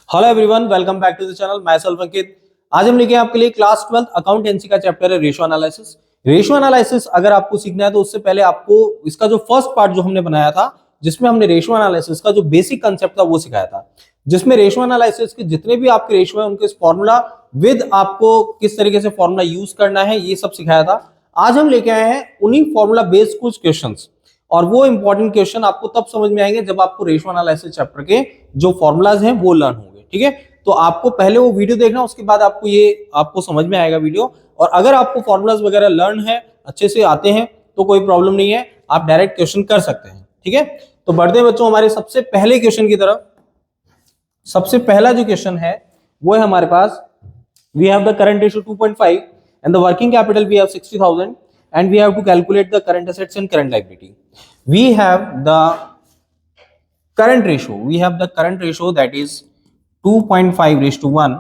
Hello everyone, welcome back to the channel. Myself Ankit. आज हम लेके आए आपके लिए क्लास 12 अकाउंटेंसी का चैप्टर है रेशियो एनालिसिस। रेशियो एनालिसिस अगर आपको सीखना है तो उससे पहले आपको इसका जो फर्स्ट पार्ट जो हमने बनाया था, जिसमें हमने रेशियो एनालिसिस का जो बेसिक कंसेप्ट था वो सिखाया था, जिसमें रेशियो एनालिसिस के जितने भी आपके रेशियो है उनके फॉर्मूला विद आपको किस तरीके से फॉर्मूला यूज करना है ये सब सिखाया था। आज हम लेके आए हैं उन्हीं फॉर्मूला बेस्ड कुछ क्वेश्चंस, और वो इंपॉर्टेंट क्वेश्चन आपको तब समझ में आएंगे जब आपको रेशियो एनालिसिस चैप्टर के जो फॉर्मूलाज हैं वो लर्न होंगे। ठीक है, तो आपको पहले वो वीडियो देखना, उसके बाद आपको समझ में आएगा वीडियो। और अगर आपको फॉर्मूलाज वगैरह लर्न है, अच्छे से आते हैं, तो कोई प्रॉब्लम नहीं है, आप डायरेक्ट क्वेश्चन कर सकते हैं। ठीक है, तो बढ़ते हैं बच्चों हमारे सबसे पहले क्वेश्चन की तरफ। सबसे पहला जो क्वेश्चन है वो है हमारे पास, we have the current ratio 2.5 and the working capital we have 60,000 and we have to calculate the current assets and current liability. We have the current ratio that is 2.5:1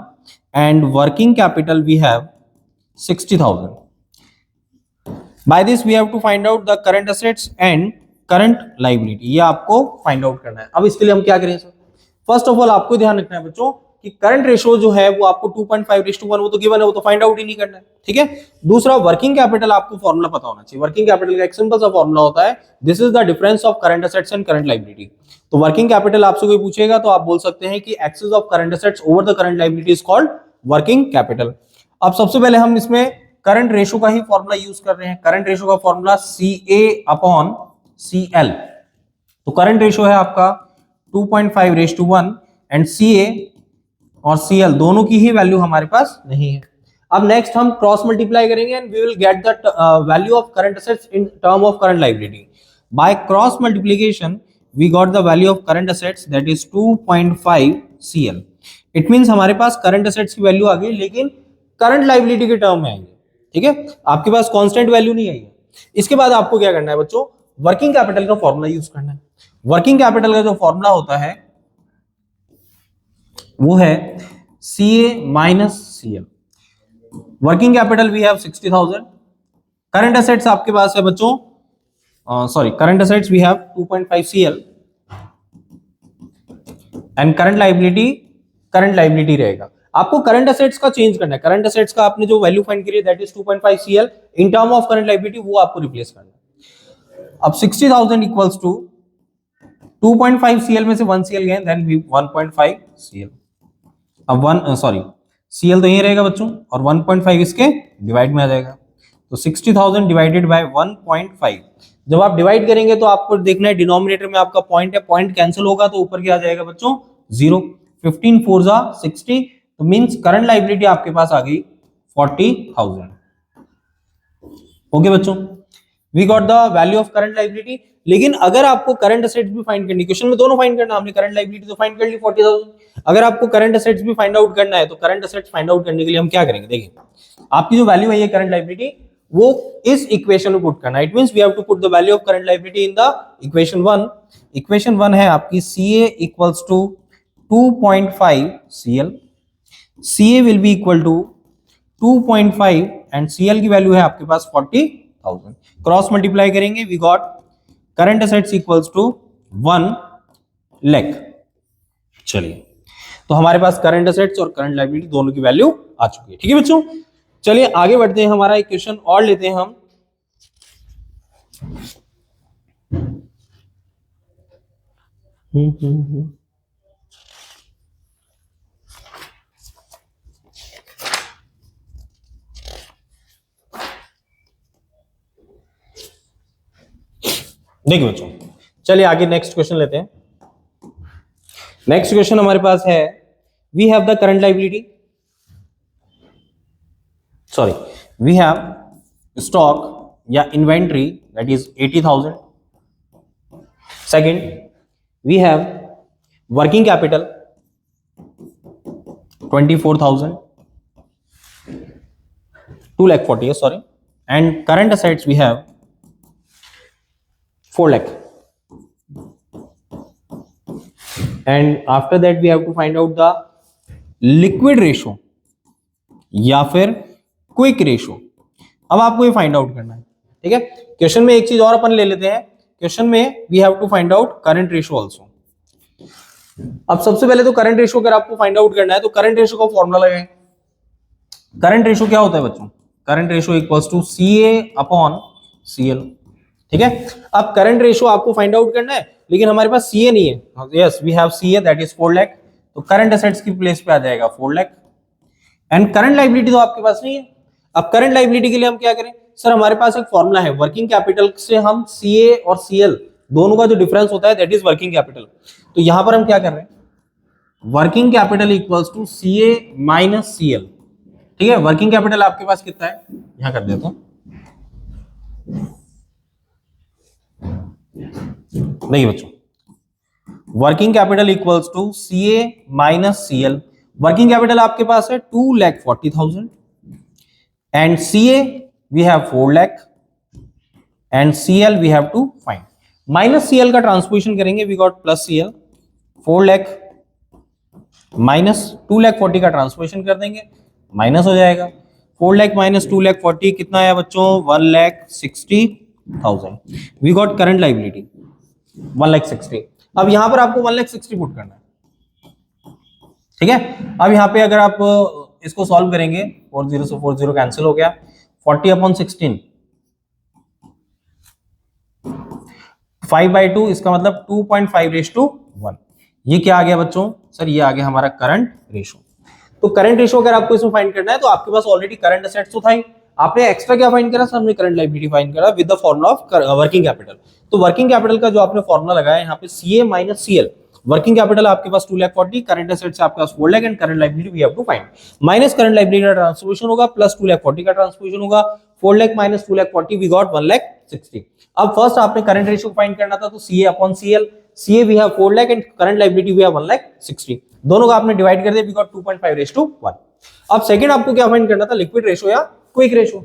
and working capital we have 60,000. By this we have to find out the current assets and current liability. ये आपको find out करना है। अब इसके लिए हम क्या करें सर? फर्स्ट ऑफ ऑल आपको ध्यान रखना है बच्चों कि करंट रेशियो जो है वो आपको 2.5:1 वो तो गिवन है, वो तो फाइंड आउट ही नहीं करना है। ठीक है, दूसरा वर्किंग कैपिटल आपको फॉर्मूला पता होना चाहिए। वर्किंग कैपिटल का एक सिंपल सा फॉर्मूला होता है, this is the difference of current assets and current liability. तो वर्किंग कैपिटल आपसे कोई पूछेगा तो आप बोल सकते हैं कि excess of current assets over the current liability is called working capital. अब सबसे पहले हम इसमें करंट रेशियो का ही फॉर्मूला यूज कर रहे हैं। करंट रेशियो का फॉर्मूला CA/CL। तो करंट रेशियो है आपका 2.5:1 एंड CA और CL दोनों की ही वैल्यू हमारे पास नहीं है। अब नेक्स्ट हम क्रॉस मल्टीप्लाई करेंगे and we will get the value of current assets in term of current liability. By cross multiplication we got the value of current assets that is 2.5 CL। It means हमारे पास current assets की value आ गई, लेकिन current liability के term में आएंगे। ठीक है, आपके पास कांस्टेंट वैल्यू नहीं आई है। इसके बाद आपको क्या करना है बच्चों? वर्किंग कैपिटल का फॉर्मूला यूज करना है। वर्किंग कैपिटल का जो फॉर्मूला होता है वो है CA-CL। Working capital we have 60,000। Current assets आपके पास है बच्चों, current assets we have 2.5 CL and current liability रहेगा। आपको करंट एसेट्स का चेंज करना है। करंट एसेट्स का आपने जो वैल्यू फाइंड करी that is 2.5 CL in term of current liability, वो आपको रिप्लेस करना है। अब 60,000 इक्वल्स टू 2.5 CL में से 1 CL गए, देन 1.5 CL। अब CL तो यही रहेगा बच्चों, और 1.5 इसके डिवाइड में आ जाएगा। तो 60,000 डिवाइडेड बाय 1.5। जब आप डिवाइड करेंगे तो आपको देखना है डिनोमिनेटर में आपका पॉइंट है, पॉइंट कैंसिल होगा तो ऊपर क्या आ जाएगा बच्चों? 0। 15 4 जा 60, तो मींस करंट लायबिलिटी आपके पास आ गई 40,000। ओके बच्चों, we got the value of current liability. लेकिन अगर आपको करंट एसेट्स भी फाइंड करनी, क्वेश्चन में दोनों फाइंड करना, हमने करंट लायबिलिटी तो फाइंड कर ली 40,000। अगर आपको करंट एसेट्स भी फाइंड आउट करना है तो करंट एसेट्स फाइंड आउट करने के लिए हम क्या करेंगे? देखिए, आपकी जो वैल्यू है ये करंट लायबिलिटी, वो इस इक्वेशन में पुट करना है। It means we have to put the value of current liability in the equation 1। Equation 1 है आपकी CA equals to 2.5 CL। CA will be equal to 2.5 and CL की वैल्यू है आपके पास 40,000। क्रॉस मल्टीप्लाई करेंगे, we got current assets equals to 1 lakh. चलिए, तो हमारे पास करंट एसेट्स और करंट लायबिलिटी दोनों की वैल्यू आ चुकी है। ठीक है बच्चों, चलिए आगे बढ़ते हैं। हमारा एक क्वेश्चन और लेते हैं हम। देखिए बच्चों, चलिए आगे नेक्स्ट क्वेश्चन लेते हैं। नेक्स्ट क्वेश्चन हमारे पास है, we have the current liability, we have stock या inventory that is 80,000। Second, we have working capital 24,000, 2,40,000 sorry, and current assets we have 4 lakh। And after that we have to find out the liquid ratio या फिर quick ratio. अब आपको ये find out करना है। ठीक है, क्वेश्चन में एक चीज और अपन ले लेते हैं। क्वेश्चन में we have to find out current ratio also. अब सबसे पहले तो करंट रेशो अगर आपको फाइंड आउट करना है तो करंट रेशो का फॉर्मूला लगाएं। करंट रेशो क्या होता है बच्चों? Current ratio equals to CA upon CL। ठीक है, अब करंट रेशो आपको फाइंड आउट करना है, लेकिन हमारे पास CA नहीं है। Yes, we have CA, that is 4 lakh. तो करंट एसेट्स की प्लेस पे आ जाएगा 4 लाख, एंड करंट लायबिलिटी तो आपके पास नहीं है। अब करंट लायबिलिटी के लिए हम क्या करें? सर हमारे पास एक फॉर्मूला है, वर्किंग कैपिटल से हम CA और CL दोनों का जो डिफरेंस होता है दैट इज वर्किंग कैपिटल। तो यहां पर हम क्या कर रहे हैं? Working capital equals to CA minus CL। ठीक है, वर्किंग कैपिटल आपके पास कितना है? यहां कर देता हूं, देखिए बच्चों, working capital equals to CA minus CL। Working capital आपके पास है 2,40,000 and CA we have 4 lakh and CL we have to find. Minus CL का ट्रांसपोजिशन करेंगे, we got plus CL। 4 lakh minus 2,40,000 का ट्रांसपोजिशन कर देंगे, माइनस हो जाएगा। 4 लाख माइनस 2,40,000 कितना आया बच्चों? 1,60,000। We got current liability 1,60,000। अब यहां पर आपको 1,60,000 पुट करना है। ठीक है, अब यहां पे अगर आप इसको सॉल्व करेंगे, 40 से 40 कैंसिल हो गया, 40 अपॉन 16 5/2, इसका मतलब 2.5:1। ये क्या आ गया बच्चों? सर ये आ गया हमारा करंट रेशो। तो करंट रेशो अगर आपको इसमें फाइंड करना है तो आपके पास ऑलरेडी करंट एसेट्स तो था ही, आपने एक्स्ट्रा क्या फाइंड करा? सर हमने करंट लायबिलिटी फाइंड करा with the formula of working capital. तो वर्किंग कैपिटल का जो आपने फॉर्मूला लगाया यहाँ पे CA minus CL। Working capital आपके पास 2,40,000, करंट एसेट्स आपके पास 4 lakh and current liability we have to find. Minus current liability का ट्रांसपोजिशन होगा प्लस 2,40,000 का ट्रांसपोजिशन होगा। 4 लाख माइनस 2,40,000 वी गॉट 1,60,000। अब फर्स्ट आपने करंट रेशियो फाइंड करना था, तो CA upon CL। CA we have 4 lakh and current liability we have 1,60,000। दोनों का आपने डिवाइड कर दिया, वी गॉट 2.5:1। अब सेकंड आपको क्या फाइंड करना था? लिक्विड रेशो या क्विक रेशो।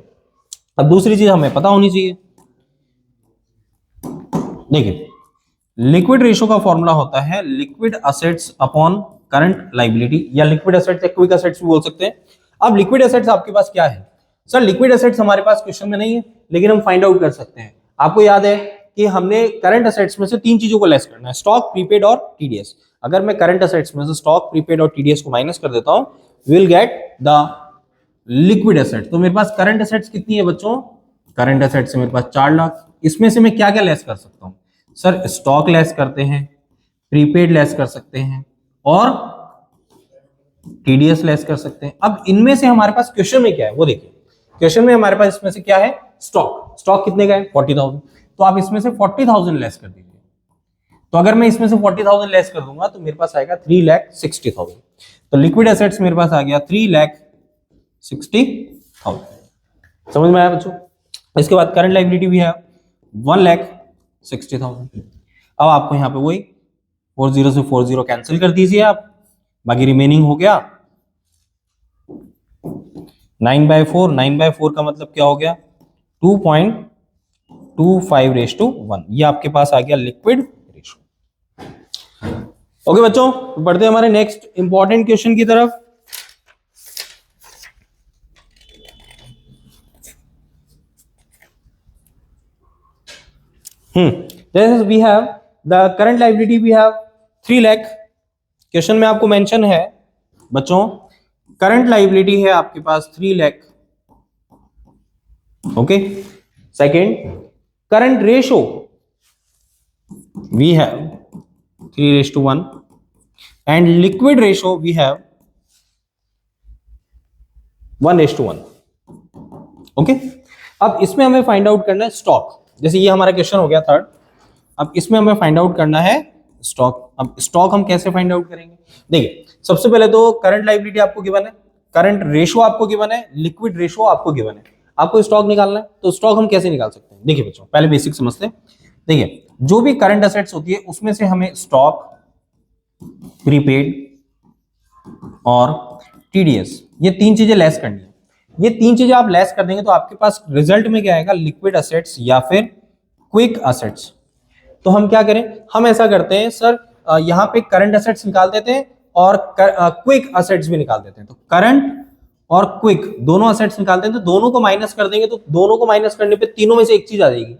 अब दूसरी चीज हमें पता होनी चाहिए, देखिए लिक्विड रेशो का फॉर्मूला होता है liquid assets upon current liability, या लिक्विड असेट्स या क्विक असेट्स भी बोल सकते हैं। अब लिक्विड असेट्स आपके पास क्या है? सर लिक्विड असेट्स हमारे पास क्वेश्चन में नहीं है, लेकिन हम फाइंड आउट कर सकते हैं। आपको याद है कि हमने करंट असेट्स में से 3 चीजों को लेस करना है, स्टॉक, प्रीपेड और टीडीएस। अगर मैं करंट असेट्स में से स्टॉक, प्रीपेड और टीडीएस को माइनस कर देता हूं, will get the liquid asset. तो मेरे पास करंट एसेट्स कितनी है बच्चों? करंट एसेट्स मेरे पास 4 लाख। इसमें से मैं क्या क्या लेस कर सकता हूं? सर स्टॉक लेस करते हैं, प्रीपेड लेस कर सकते हैं और टीडीएस लेस कर सकते हैं। अब इनमें से हमारे पास क्वेश्चन में क्या है वो देखिए। क्वेश्चन में हमारे पास इसमें से क्या है? स्टॉक। स्टॉक कितने का है? 40,000। तो आप इसमें से 40,000 लेस कर दीजिए। तो अगर मैं इसमें से 40,000 लेस कर दूंगा तो मेरे पास आएगा 3,60,000। तो लिक्विड एसेट्स मेरे पास आ गया 3,60,000। समझ में आया बच्चों? इसके बाद करंट लायबिलिटी भी है 1,60,000। अब आपको यहाँ पे वही 40 से 40 कैंसिल कर दीजिए आप, बाकी रिमेनिंग हो गया 9/4। 9/4 का मतलब क्या हो गया? 2.25:1। ये आपके पास आ गया लिक्विड रेशो। ओके बच्चों, बढ़ते हैं हमारे नेक्स्ट इंपॉर्टेंट क्वेश्चन की तरफ। This we have the current liability we have 3 lakh. Question में आपको मेंशन है बच्चों, करंट लायबिलिटी है आपके पास 3 lakh. Okay, second current ratio we have 3:1 and liquid ratio we have 1:1। Okay, अब इसमें हमें फाइंड आउट करना है स्टॉक। जैसे ये हमारा क्वेश्चन हो गया थर्ड, अब इसमें हमें फाइंड आउट करना है स्टॉक। अब स्टॉक हम कैसे फाइंड आउट करेंगे? देखिए सबसे पहले तो करंट लायबिलिटी आपको गिवन है, करंट रेशो आपको गिवन है, लिक्विड रेशो आपको गिवन है, आपको स्टॉक निकालना है। तो स्टॉक हम कैसे निकाल सकते हैं? देखिए बच्चों पहले बेसिक समझते हैं। देखिए जो भी करंट एसेट्स होती है उसमें से हमें स्टॉक, प्रीपेड और टीडीएस ये 3 चीजें लेस करनी है। ये 3 चीजें आप लेस कर देंगे तो आपके पास रिजल्ट में क्या आएगा? लिक्विड एसेट्स या फिर क्विक एसेट्स। तो हम क्या करें? हम ऐसा करते हैं सर, यहाँ पे करंट एसेट्स निकाल देते हैं और क्विक एसेट्स भी निकाल देते हैं। तो करंट और क्विक दोनों एसेट्स निकालते हैं, तो दोनों को माइनस कर देंगे। तो दोनों को माइनस करने पे तीनों में से एक चीज आ जाएगी,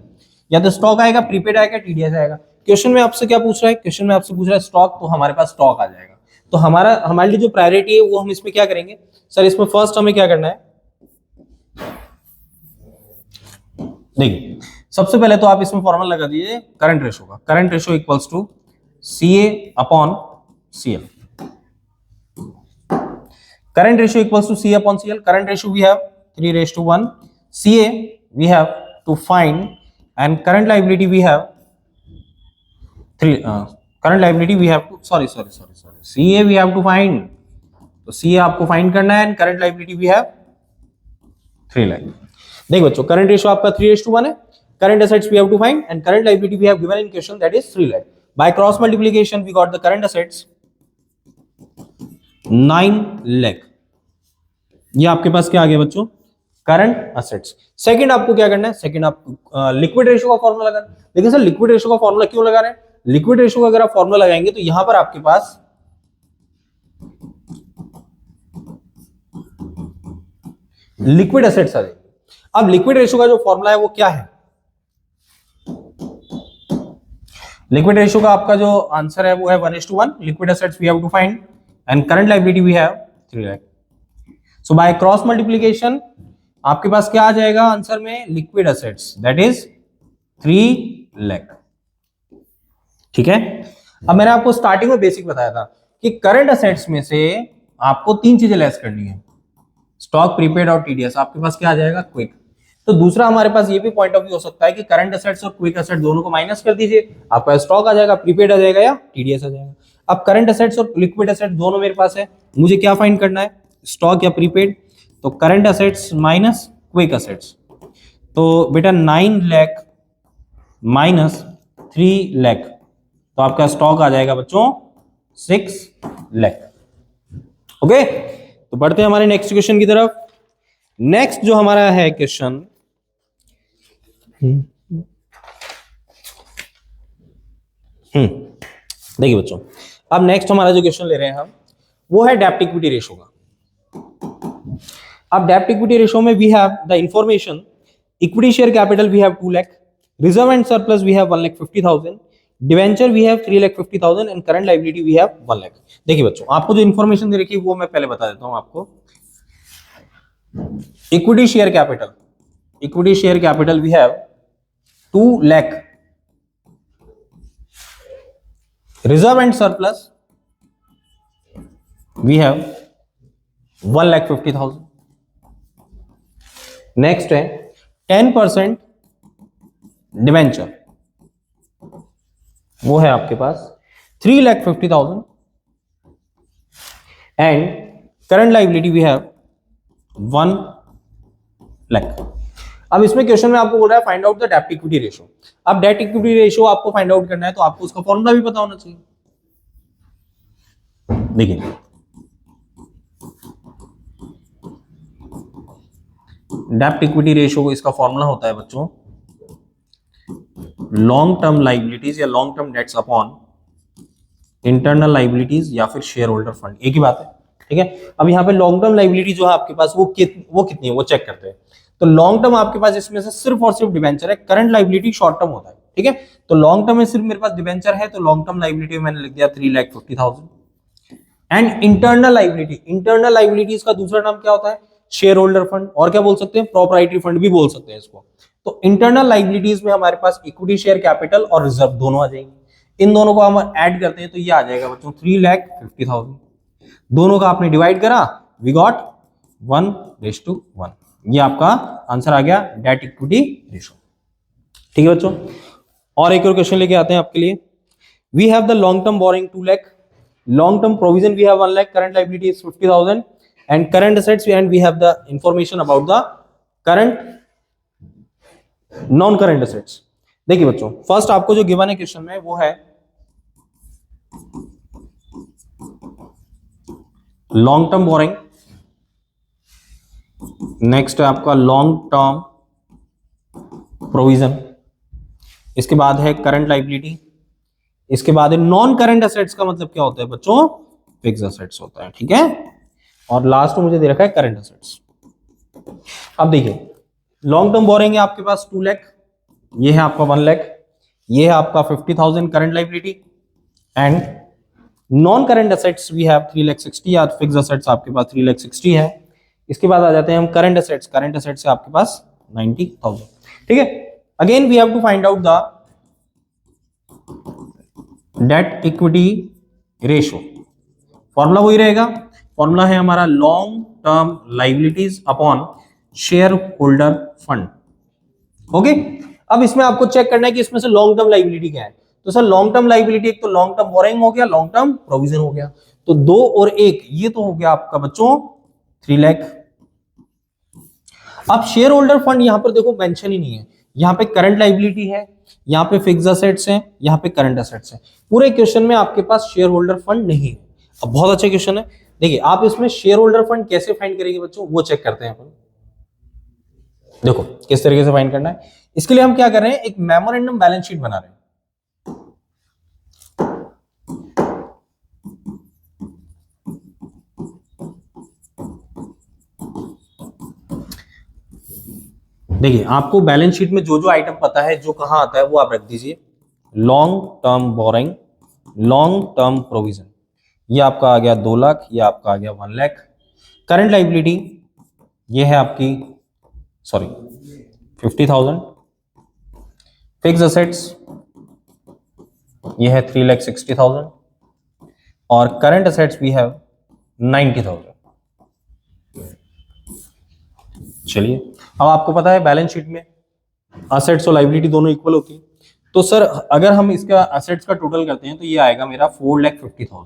या तो स्टॉक आएगा, प्रीपेड आएगा, टीडीएस आएगा। क्वेश्चन में आपसे क्या पूछ रहा है, क्वेश्चन में आपसे पूछ रहा है स्टॉक, तो हमारे पास स्टॉक आ जाएगा। तो हमारे लिए जो प्रायोरिटी है वो हम इसमें क्या करेंगे सर, इसमें फर्स्ट हमें क्या करना है, देखिए सबसे पहले तो आप इसमें फॉर्मूला लगा दीजिए करंट रेशो का। Current ratio equals to CA upon CL। Current ratio equals to CA upon CL। Current ratio we have 3:1, CA we have to find, and current liability we have current liability we have to sorry CA we have to find, तो CA आपको find करना है, and current liability we have 3 lakh. देखो बच्चों current ratio आपका 3:1 है, current assets we have to find and current liability we have given in question that is 3 lakh. By cross multiplication we got the current assets 9 lakh. ये आपके पास क्या आ गया बच्चों, करंट एसेट्स। सेकंड आपको क्या करना है, सेकंड आपको लिक्विड रेशियो का फॉर्मूला लगाना है। लेकिन सर लिक्विड रेशियो का फॉर्मूला क्यों लगा रहे हैं, लिक्विड रेशियो का अगर आप फॉर्मूला लगाएंगे तो यहां पर आपके पास लिक्विड एसेट्स आ जाएंगे। अब लिक्विड रेशियो का जो फॉर्मूला है वो क्या है, लिक्विड रेशियो का आपका जो आंसर है वो है 1:1। Liquid assets we have to find and current liability we have 3 lakh. So by cross multiplication आपके पास क्या आ जाएगा आंसर में, liquid assets that is 3 lakh. ठीक है। अब मैंने आपको स्टार्टिंग में बेसिक बताया था कि करंट एसेट्स में से आपको 3 चीजें लेस करनी है, स्टॉक, प्रीपेड और टीडीएस। आपके पास क्या आ जाएगा, क्विक। तो दूसरा हमारे पास ये भी पॉइंट ऑफ व्यू हो सकता है कि करंट एसेट्स और क्विक एसेट्स दोनों को माइनस कर दीजिए, आपका स्टॉक आ जाएगा, प्रीपेड आ जाएगा या टीडीएस आ जाएगा। अब करंट एसेट्स और लिक्विड एसेट्स दोनों मेरे पास है, मुझे क्या फाइंड करना है, स्टॉक या प्रीपेड। तो current assets minus quick assets, तो बेटा 9 लाख माइनस 3 लाख, तो आपका स्टॉक आ जाएगा बच्चों 6 लाख। ओके, तो बढ़ते हैं हमारे नेक्स्ट क्वेश्चन की तरफ। नेक्स्ट जो हमारा है क्वेश्चन, देखिए बच्चों, अब नेक्स्ट हमारा जो क्वेश्चन ले रहे हैं हम वो है डेब्ट इक्विटी रेशो का। अब डेब्ट इक्विटी रेशो में we have the information, equity share capital we have 2 lakh, reserve and surplus we have 1,50,000, debenture we have 3,50,000 and current liability we have 1 lakh. देखिए बच्चों, आपको जो इंफॉर्मेशन दे रखी है वो मैं पहले बता देता हूं आपको। Equity share capital we have 2 lakh, reserve and surplus we have 1,50,000। Next है 10% डिवेंचर, वो है आपके पास 3,50,000 and current liability we have 1 lakh. अब इसमें क्वेश्चन में आपको बोल रहा है फाइंड आउट द डेब्ट इक्विटी रेशो। अब डेब्ट इक्विटी रेशो आपको फाइंड आउट करना है तो आपको उसका फॉर्मूला भी पता होना चाहिए। देखिए डेब्ट इक्विटी रेशो को इसका फॉर्मूला होता है बच्चों लॉन्ग टर्म लाइबिलिटीज या long term debts upon internal liabilities या फिर शेयर होल्डर फंड, एक ही बात है। ठीक है। अब यहाँ पे लॉन्ग टर्म लाइबिलिटी जो है आपके पास वो कितनी है वो चेक करते हैं। तो लॉन्ग टर्म आपके पास इसमें से सिर्फ और सिर्फ डिवेंचर है, करंट लाइबिलिटी शॉर्ट टर्म होता है। ठीक है। तो लॉन्ग टर्म में सिर्फ मेरे पास डिवेंचर है, तो लॉन्ग टर्म लाइबिलिटी में मैंने लिख दिया 3,50,000 एंड इंटरनल लाइबिलिटीज का दूसरा नाम क्या होता है, शेयर होल्डर फंड, और क्या बोल सकते हैं, प्रोप्राइटरी फंड भी बोल सकते हैं इसको। तो इंटरनल लाइबिलिटीज में हमारे पास इक्विटी शेयर कैपिटल और रिजर्व दोनों आ जाएंगे। इन दोनों को हम ऐड करते हैं तो ये आ जाएगा बच्चों 3,50,000। दोनों का आपने डिवाइड करा, वी गॉट 1:1। ये आपका आंसर आ गया डेब्ट इक्विटी रेशो। ठीक है बच्चों, और एक और क्वेश्चन लेके आते हैं आपके लिए। We have the long term borrowing 2 lakh, long term provision we have 1 lakh, current liability is 50,000 and current assets and we have the information about the current non current assets. देखिए बच्चों, फर्स्ट आपको जो गिवन है क्वेश्चन में वो है long term boring, next है आपका लॉन्ग टर्म प्रोविजन, इसके बाद है करंट लायबिलिटी, इसके बाद है नॉन करंट एसेट्स का मतलब क्या होता है बच्चों, फिक्स एसेट्स होता है। ठीक है। और लास्ट में मुझे दे रखा है करंट एसेट्स। अब देखिए लॉन्ग टर्म बोरिंग है आपके पास 2 लाख, ये है आपका 1 लाख, ये है आपका 50,000 current liability. And non current assets we have 3,60,000 या फिक्स एसेट्स आपके पास 3,60,000 है। इसके बाद आ जाते हैं हम करंट एसेट्स। करंट एसेट्स है आपके पास 90,000। ठीक है, again we have to find out the debt equity ratio. Formula वही रहेगा, फॉर्मूला है हमारा long term liabilities upon shareholder fund. Okay, अब इसमें आपको चेक करना है कि इसमें से लॉन्ग टर्म लाइबिलिटी क्या है। तो सर लॉन्ग टर्म लाइबिलिटी एक तो लॉन्ग टर्म बोरिंग हो गया, लॉन्ग टर्म प्रोविजन हो गया, तो 2 और 1 ये तो हो गया आपका बच्चों 3 लाख। अब शेयर होल्डर फंड यहां पर देखो मेंशन ही नहीं है, यहां पे करंट लाइबिलिटी है, यहां पे फिक्स एसेट्स हैं, यहां पे करंट एसेट्स हैं। पूरे क्वेश्चन में आपके पास शेयर होल्डर फंड नहीं है। अब बहुत अच्छा क्वेश्चन है, देखिए आप इसमें शेयर होल्डर फंड कैसे फाइंड करेंगे बच्चों, वो चेक करते हैं अपन। देखो किस तरीके से फाइंड करना है, इसके लिए हम क्या कर रहे हैं, एक मेमोरेंडम बैलेंस शीट बना रहे हैं। देखिए आपको बैलेंस शीट में जो जो आइटम पता है, जो कहां आता है वो आप रख दीजिए। Long term borrowing, long term provision, ये आपका आ गया 2 लाख, ये आपका आ गया 1 लाख। करंट लाइबिलिटी ये है आपकी सॉरी 50,000। फिक्स एसेट्स ये है 3,60,000 और करंट एसेट्स वी हैव 90,000। चलिए, अब आपको पता है बैलेंस शीट में असेट्स और लाइबिलिटी दोनों इक्वल होती है, तो सर अगर हम इसका असेट्स का टोटल करते हैं तो ये आएगा मेरा 4,50,000।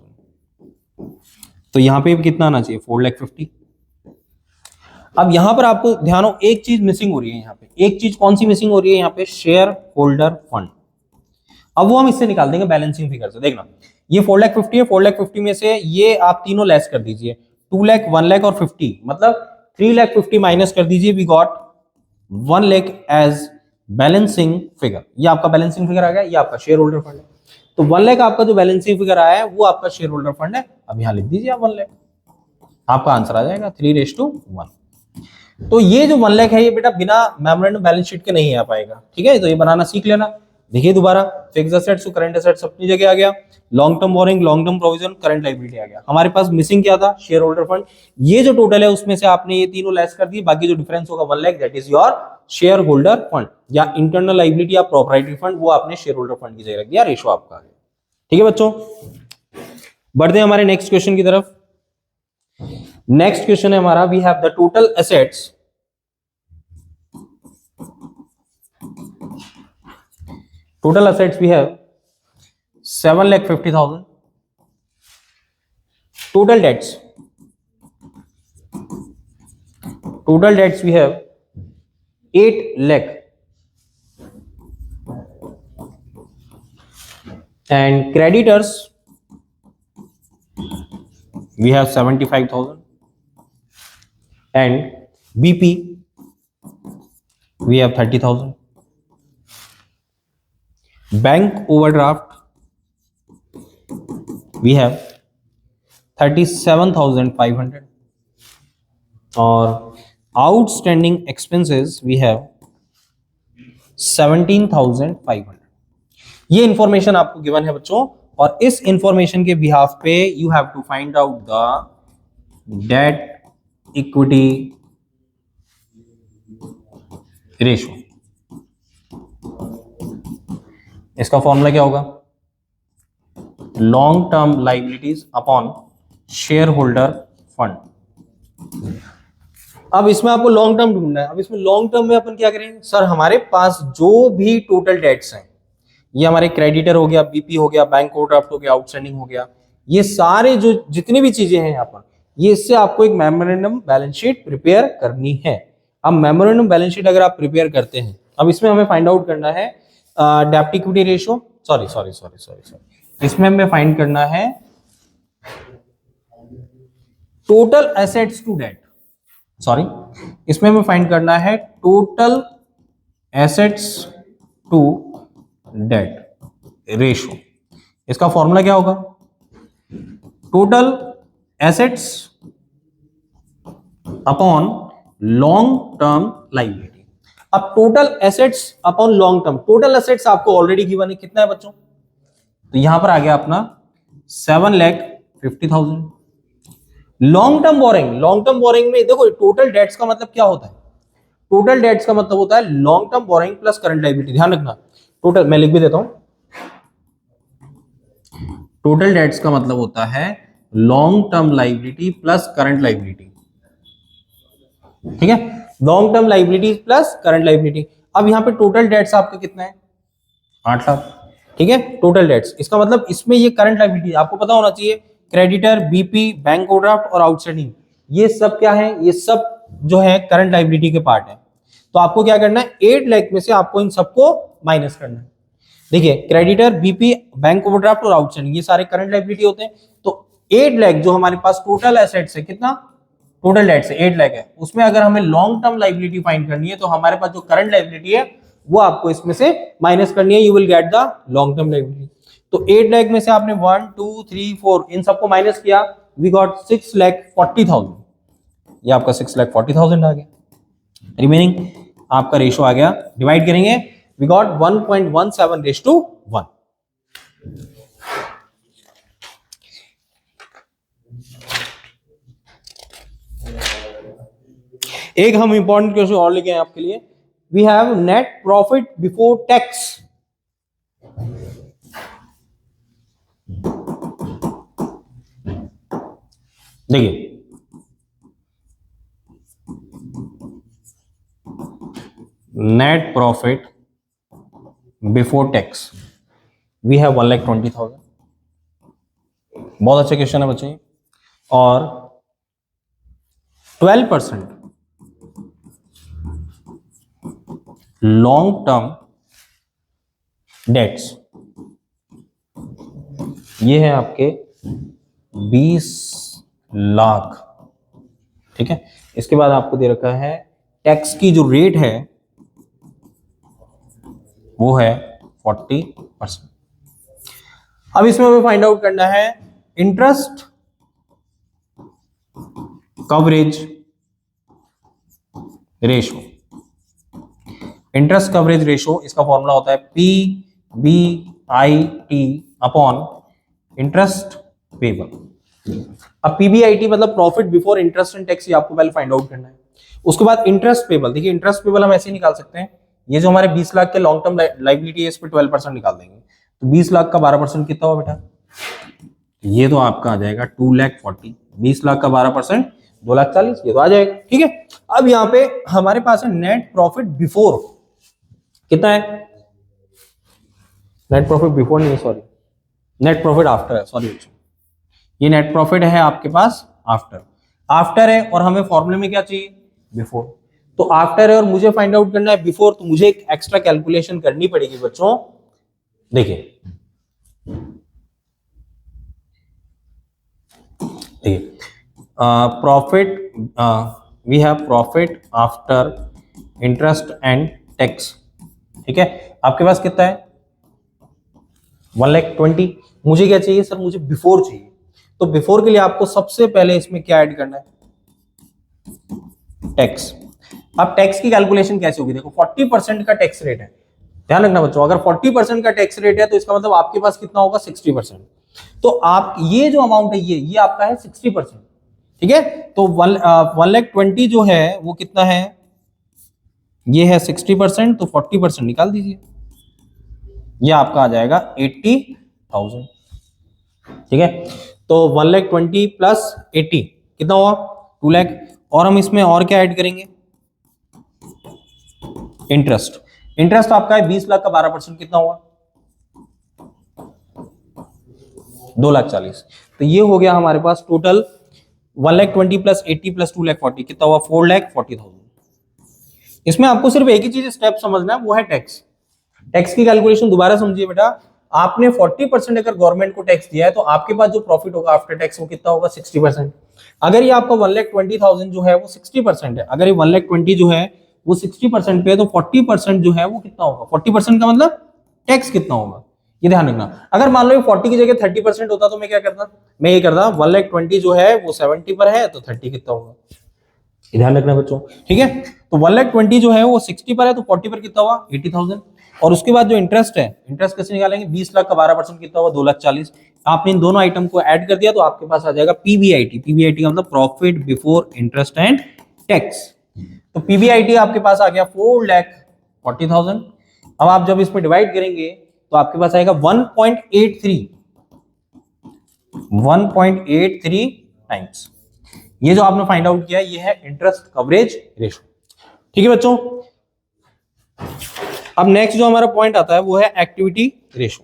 तो यहां पे कितना आना चाहिए 4,50,000। अब यहां पर आपको ध्यान हो, एक चीज मिसिंग हो रही है, यहां पे एक चीज कौन सी मिसिंग हो रही है, यहां पे शेयर होल्डर फंड। अब वो हम इससे निकाल देंगे बैलेंसिंग फिगर से। देखना ये 4,50,000 है, 4,50,000 में से ये आप तीनों लेस कर दीजिए, 2 लाख, 1 लाख और 50, मतलब 3,50,000 माइनस कर दीजिए, we got 1 lakh as balancing figure. ये आपका बैलेंसिंग फिगर आ गया, ये आपका शेयर होल्डर फंड है। तो 1 लाख आपका जो बैलेंसिंग फिगर आया है वो आपका शेयर होल्डर फंड है। अब यहां लिख दीजिए आप 1 लाख, आपका आंसर आ जाएगा 3:1। तो ये जो 1 लाख है ये बेटा बिना मेमोरेंडम बैलेंस शीट के नहीं आ पाएगा, ठीक है, तो ये बनाना सीख लेना। देखिए दोबारा, फिक्स एसेट्स और करंट एसेट्स अपनी जगह आ गया, long term borrowing, long term provision, current liability आ गया। हमारे पास मिसिंग क्या था, शेयर होल्डर फंड। ये जो टोटल है उसमें से आपने ये तीनों लेस कर दिए, बाकी जो डिफरेंस होगा 1 lakh that is your share holder fund या इंटरनल लायबिलिटी या प्रोप्राइटरी फंड, वो आपने शेयर होल्डर फंड की जगह रख दिया, रेशो आपका आ गया। ठीक है बच्चों, बढ़ते हैं हमारे नेक्स्ट क्वेश्चन की तरफ। नेक्स्ट क्वेश्चन है हमारा, we have the total assets total assets we have 7,50,000. Total debts we have 8 lakh and creditors we have 75,000 and BP we have 30,000. Bank overdraft we have 37,500 और आउटस्टैंडिंग एक्सपेंसेस वी हैव 17,500। ये information आपको given है बच्चों, और इस information के behalf पे you have to find out the debt equity ratio. इसका फॉर्मूला क्या होगा, long term liabilities upon shareholder fund. अब इसमें आपको लॉन्ग टर्म ढूंढना है। अब इसमें लॉन्ग टर्म में अपन क्या करेंगे, सर हमारे पास जो भी टोटल डेट्स हैं, ये हमारे क्रेडिटर हो गया, बीपी हो गया, बैंक ओवरड्राफ्ट हो गया, आउटस्टैंडिंग हो गया, ये सारे जो जितनी भी चीजें हैं यहाँ पर, ये इससे आपको एक मेमोरेंडम बैलेंस शीट प्रिपेयर करनी है। अब मेमोरेंडम बैलेंस शीट अगर आप प्रिपेयर करते हैं, अब इसमें हमें फाइंड आउट करना है डेब्ट इक्विटी रेशियो, सॉरी, इसमें हमें फाइंड करना है total assets to debt, sorry इसमें हमें फाइंड करना है total assets to debt ratio. इसका फॉर्मूला क्या होगा, total assets upon long term liability. अब total assets upon long term, total assets आपको ऑलरेडी गिवन है, कितना है बच्चों, तो यहां पर आ गया अपना 7,50,000। Long term borrowing, long term boring में देखो टोटल डेट्स का मतलब क्या होता है, टोटल डेट्स का मतलब होता है long term boring plus current liability, ध्यान रखना। टोटल मैं लिख भी देता हूं, टोटल डेट्स का मतलब होता है long term liability plus current liability, ठीक है, long term liability plus current liability. अब यहां पे टोटल डेट्स आपका कितना है, 8 लाख, ठीक है, टोटल डेट्स, इसका मतलब इसमें ये करंट लायबिलिटी आपको पता होना चाहिए, क्रेडिटर, बीपी, बैंक ओवरड्राफ्ट और आउटस्टैंडिंग, ये सब क्या है, ये सब जो है करंट लायबिलिटी के पार्ट है। तो आपको क्या करना है, 8 लाख में से आपको इन सबको माइनस करना है। देखिए क्रेडिटर, बीपी, बैंक ओवरड्राफ्ट और आउटस्टैंडिंग ये सारे करंट लायबिलिटी होते हैं। तो 8 लाख जो हमारे पास टोटल एसेट्स है, कितना टोटल डेट्स है 8 लाख है, उसमें अगर हमें लॉन्ग टर्म लायबिलिटी फाइंड करनी है तो हमारे पास जो करंट लायबिलिटी है वो आपको इसमें से माइनस करनी है, you will get the long term liability. तो 8 लाख में से आपने 1 2 3 4 इन सबको माइनस किया, वी गॉट 6,40,000, ये आपका 6,40,000 आ गया। रिमेनिंग आपका रेशो आ गया, डिवाइड करेंगे, वी गॉट 1.17:1। एक हम इंपॉर्टेंट क्वेश्चन और लेके आए आपके लिए, we have net profit before tax. देखिए net profit before tax we have 1,20,000, बहुत अच्छा क्वेश्चन है बच्चे, और 12% लॉन्ग टर्म डेट्स, ये है आपके 20 लाख, ठीक है। इसके बाद आपको दे रखा है टैक्स की जो रेट है वो है 40%। अब इसमें हमें फाइंड आउट करना है interest coverage ratio. Interest coverage ratio, इसका फॉर्मूला होता है PBIT अपॉन इंटरेस्ट पेबल। अब PBIT मतलब profit before interest and tax, ये आपको पहले फाइंड आउट करना है। उसके बाद इंटरेस्ट पेबल, देखिए इंटरेस्ट पेबल हम ऐसे निकाल सकते हैं, ये जो हमारे 20 लाख के लॉन्ग टर्म लायबिलिटी है इस पे 12% निकाल देंगे, तो 20 लाख का 12% कितना हुआ बेटा, ये तो आपका आ जाएगा 2,40,000, 20 लाख का 12% 2,40,000, ये तो आ जाएगा, ठीक है। अब यहाँ पे हमारे पास है नेट प्रॉफिट बिफोर, कितना है, नेट प्रॉफिट बिफोर नहीं, सॉरी नेट प्रॉफिट आफ्टर है, सॉरी, ये नेट प्रॉफिट है आपके पास आफ्टर, आफ्टर है और हमें फॉर्मूले में क्या चाहिए, बिफोर। तो आफ्टर है और मुझे फाइंड आउट करना है बिफोर, तो मुझे एक एक्स्ट्रा कैलकुलेशन करनी पड़ेगी बच्चों। देखिए profit, we have profit after interest and tax, ठीक है। आपके पास कितना है 1,20,000, मुझे क्या चाहिए सर, मुझे बिफोर चाहिए। तो बिफोर के लिए आपको सबसे पहले इसमें क्या ऐड करना है, टैक्स। अब टैक्स की कैलकुलेशन कैसे होगी, देखो 40% का टैक्स रेट है, ध्यान रखना बच्चों, अगर 40% का टैक्स रेट है तो इसका मतलब आपके पास कितना होगा 60%। तो आप ये जो अमाउंट है ये आपका है 60%, ठीक है। तो 1,20,000 जो है वो कितना है, ये है 60%, तो 40% निकाल दीजिए, ये आपका आ जाएगा 80,000, ठीक है। तो 1,20,000 प्लस 80 कितना हुआ 2 लाख, और हम इसमें और क्या ऐड करेंगे, इंटरेस्ट। इंटरेस्ट आपका है 20 लाख का 12% कितना हुआ 2,40,000, तो ये हो गया हमारे पास टोटल 1,20,000 प्लस 80 प्लस 2,40,000 कितना हुआ 4,40,000। इसमें आपको सिर्फ एक ही चीज स्टेप समझना है, वो है टैक्स। टैक्स की कैलकुलेशन दोबारा समझिए बेटा, आपने 40% अगर गवर्नमेंट को टैक्स दिया है तो आपके पास जो प्रॉफिट होगा आफ्टर टैक्स वो कितना होगा 60%। अगर ये आपका 1,20,000 जो है वो 60% है, अगर ये 1,20,000 जो है वो 60% पे है, तो 40% जो है वो कितना होगा, 40% का मतलब टैक्स कितना होगा, ये ध्यान रखना। अगर मान लो 40 की जगह 30% होता तो मैं क्या करता, मैं ये करता 1,20,000 जो है वो 70 पर है तो 30 कितना होगा ध्यान रखना बच्चों, ठीक है। तो 1,20,000 जो है वो 60 पर है, तो 40 पर कितना हुआ 80,000। और उसके बाद जो इंटरेस्ट है, इंटरेस्ट कैसे निकालेंगे, 20 लाख का 12% कितना हुआ 2,40,000। आपने इन दोनों आइटम को ऐड कर दिया तो आपके पास आ जाएगा पीबीआईटी। पीबीआईटी का मतलब profit before interest and tax. तो पीबीआईटी आपके पास आ गया 4,40,000। अब आप जब इसमें डिवाइड करेंगे तो आपके पास आएगा 1.83 टाइम्स। ये जो आपने फाइंड आउट किया ये है इंटरेस्ट कवरेज रेशो, ठीक है बच्चों। अब नेक्स्ट जो हमारा पॉइंट आता है वो है एक्टिविटी रेशो।